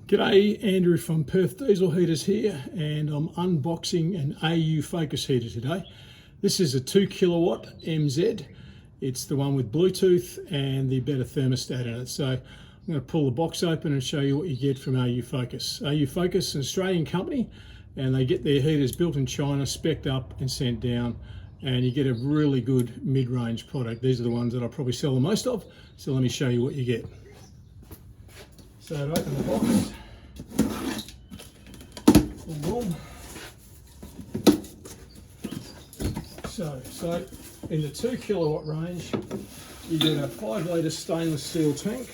G'day, Andrew from Perth Diesel Heaters here, and I'm unboxing an AU Focus heater today. This is a 2 kilowatt MZ. It's the one with Bluetooth and the better thermostat in it. So I'm going to pull the box open and show you what you get from AU Focus. AU Focus is an Australian company, and they get their heaters built in China, spec'd up and sent down, and you get a really good mid-range product. These are the ones that I probably sell the most of, so let me show you what you get. So to open the box, boom, boom. So in the 2 kilowatt range, you get a 5 litre stainless steel tank,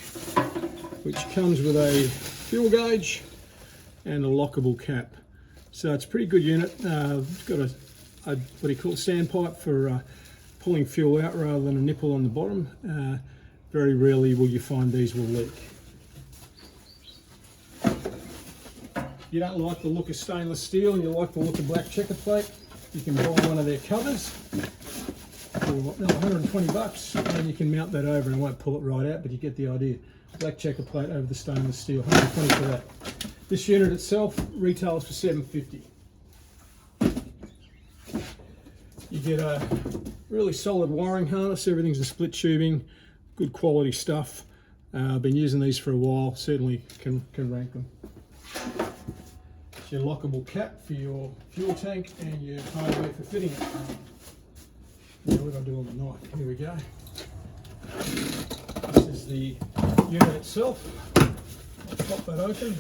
which comes with a fuel gauge and a lockable cap. So it's a pretty good unit. It's got a what do you call it, standpipe for pulling fuel out rather than a nipple on the bottom. Very rarely will you find these will leak. You don't like the look of stainless steel and you like the look of black checker plate, you can buy one of their covers for $120, and you can mount that over and it won't pull it right out, but you get the idea. Black checker plate over the stainless steel, $120 for that. This unit itself retails for $750. You get a really solid wiring harness, everything's a split tubing, good quality stuff. I've been using these for a while, certainly can rank them. Your lockable cap for your fuel tank and your hardware for fitting it. Now what do I do on the knife? Here we go. This is the unit itself. I'll pop that open.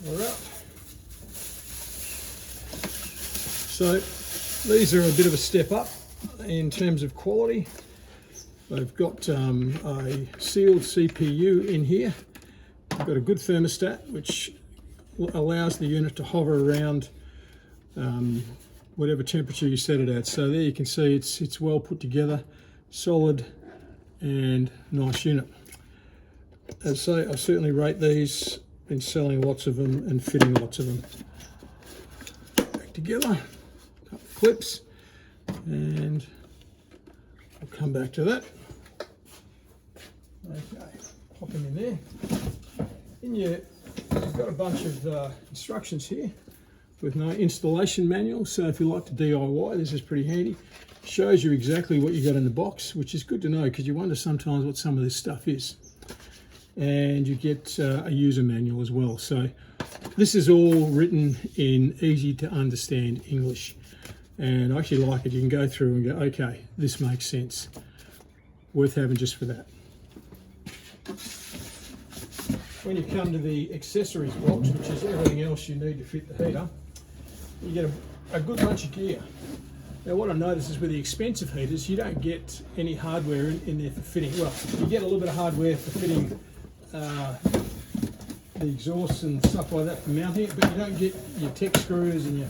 We're out. So these are a bit of a step up in terms of quality. They've got a sealed CPU in here. I've got a good thermostat which allows the unit to hover around whatever temperature you set it at. So there you can see it's well put together, solid and nice unit. As I say, I certainly rate these, been selling lots of them and fitting lots of them. Back together, a couple of clips, and I'll come back to that. Okay, pop them in there. You've got a bunch of instructions here with no installation manual, so if you like to DIY, this is pretty handy. Shows you exactly what you got in the box, which is good to know because you wonder sometimes what some of this stuff is. And you get a user manual as well. So this is all written in easy to understand English, and I actually like it. You can go through and go, okay, this makes sense. Worth having just for that. When you come to the accessories box, which is everything else you need to fit the heater, you get a good bunch of gear. Now what I notice is with the expensive heaters, you don't get any hardware in there for fitting. Well, you get a little bit of hardware for fitting the exhausts and stuff like that for mounting it, but you don't get your tech screws and your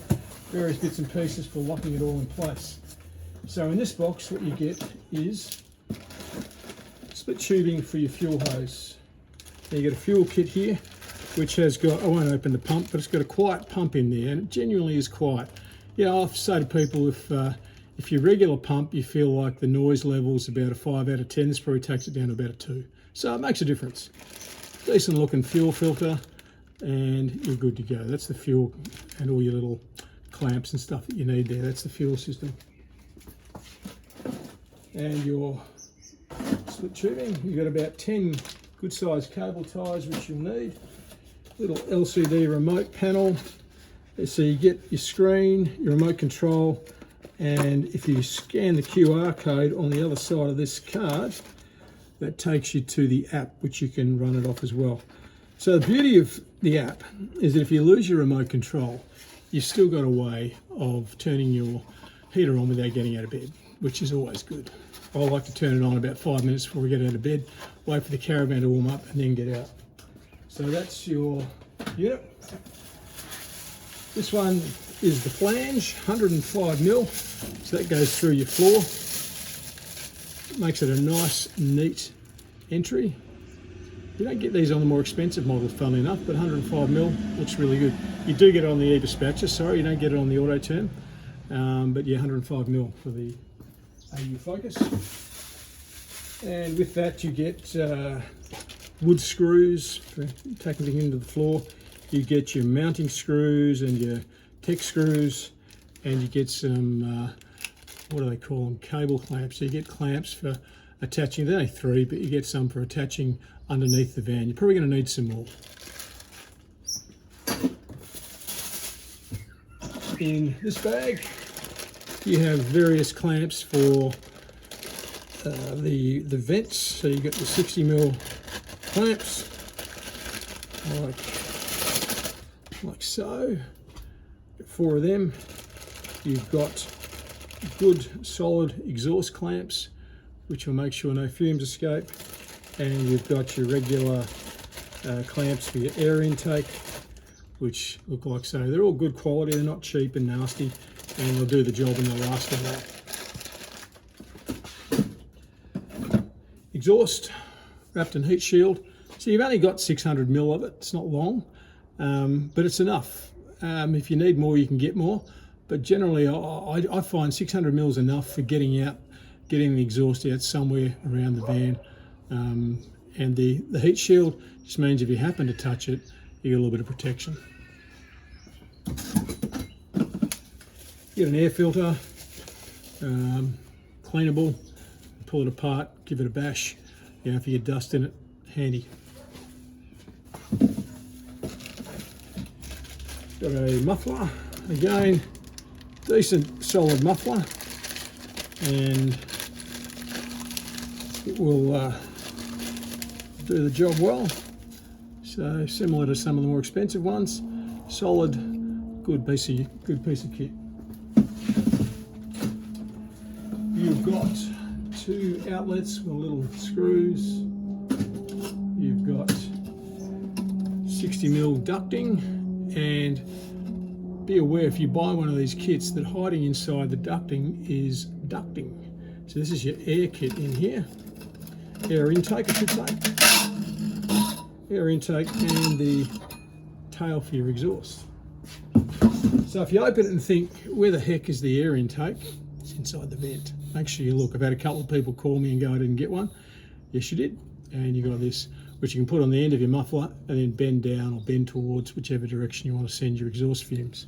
various bits and pieces for locking it all in place. So in this box, what you get is split tubing for your fuel hose. Now you get a fuel kit here, which has got, I won't open the pump, but it's got a quiet pump in there, and it genuinely is quiet. Yeah, I say to people, if your regular pump, you feel like the noise level is about a 5 out of 10, this probably takes it down to about a 2. So it makes a difference. Decent looking fuel filter, and you're good to go. That's the fuel and all your little clamps and stuff that you need there. That's the fuel system. And your split tubing, you've got about 10 good sized cable ties which you'll need. Little LCD remote panel. So you get your screen, your remote control, and if you scan the QR code on the other side of this card, that takes you to the app which you can run it off as well. So the beauty of the app is that if you lose your remote control, you've still got a way of turning your heater on without getting out of bed, which is always good. I like to turn it on about 5 minutes before we get out of bed, wait for the caravan to warm up and then get out. So that's your unit. This one is the flange, 105mm, so that goes through your floor. Makes it a nice, neat entry. You don't get these on the more expensive models, funnily enough, but 105mm looks really good. You do get it on the e-dispatcher, sorry, you don't get it on the auto term, but yeah, 105mm for the AU Focus. And with that you get wood screws for taking things into the floor. You get your mounting screws and your tech screws, and you get some, what do they call them, cable clamps. So you get clamps for attaching, they're only 3, but you get some for attaching underneath the van. You're probably going to need some more. In this bag, you have various clamps for the vents. So you've got the 60mm clamps, like so. 4 of them. You've got good solid exhaust clamps, which will make sure no fumes escape, and you've got your regular clamps for your air intake, which look like so. They're all good quality, they're not cheap and nasty, and they'll do the job and they'll last a while. Exhaust wrapped in heat shield. So you've only got 600mm of it. It's not long, but it's enough. If you need more, you can get more, but generally I find 600mm is enough for getting the exhaust out somewhere around the van. And the heat shield just means if you happen to touch it, you get a little bit of protection. You get an air filter, cleanable, pull it apart, give it a bash. You know, if you get dust in it, handy. Got a muffler, again, decent solid muffler, and it will do the job well. So similar to some of the more expensive ones, solid, good piece of kit. You've got 2 outlets with little screws. You've got 60mm ducting, and be aware if you buy one of these kits that hiding inside the ducting is ducting. So this is your air kit in here, air intake I should say. Air intake and the tail for your exhaust. So if you open it and think, where the heck is the air intake? It's inside the vent. Make sure you look. I've had a couple of people call me and go, I didn't get one. Yes, you did. And you got this, which you can put on the end of your muffler and then bend down or bend towards whichever direction you want to send your exhaust fumes.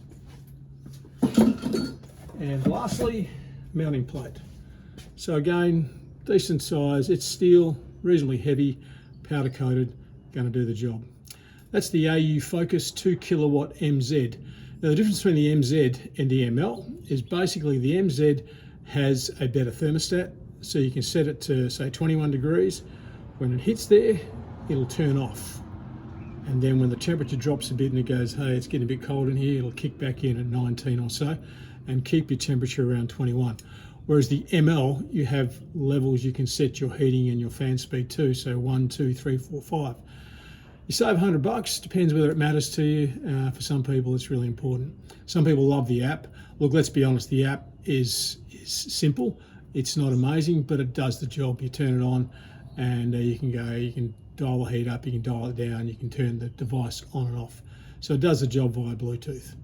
And lastly, mounting plate. So again, decent size. It's steel, reasonably heavy, powder coated. Going to do the job. That's the AU Focus 2kW MZ. Now the difference between the MZ and the ML is basically the MZ has a better thermostat, so you can set it to say 21 degrees. When it hits there, it'll turn off, and then when the temperature drops a bit and it goes, hey, it's getting a bit cold in here, it'll kick back in at 19 or so and keep your temperature around 21. Whereas the ML, you have levels you can set your heating and your fan speed to, so 1, 2, 3, 4, 5. You save $100, depends whether it matters to you. For some people, it's really important. Some people love the app. Look, let's be honest, the app is simple. It's not amazing, but it does the job. You turn it on and you can dial the heat up, you can dial it down, you can turn the device on and off. So it does the job via Bluetooth,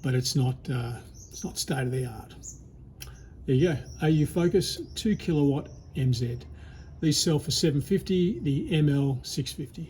but it's not state of the art. There you go, AU Focus 2kW MZ. These sell for $750, the ML $650.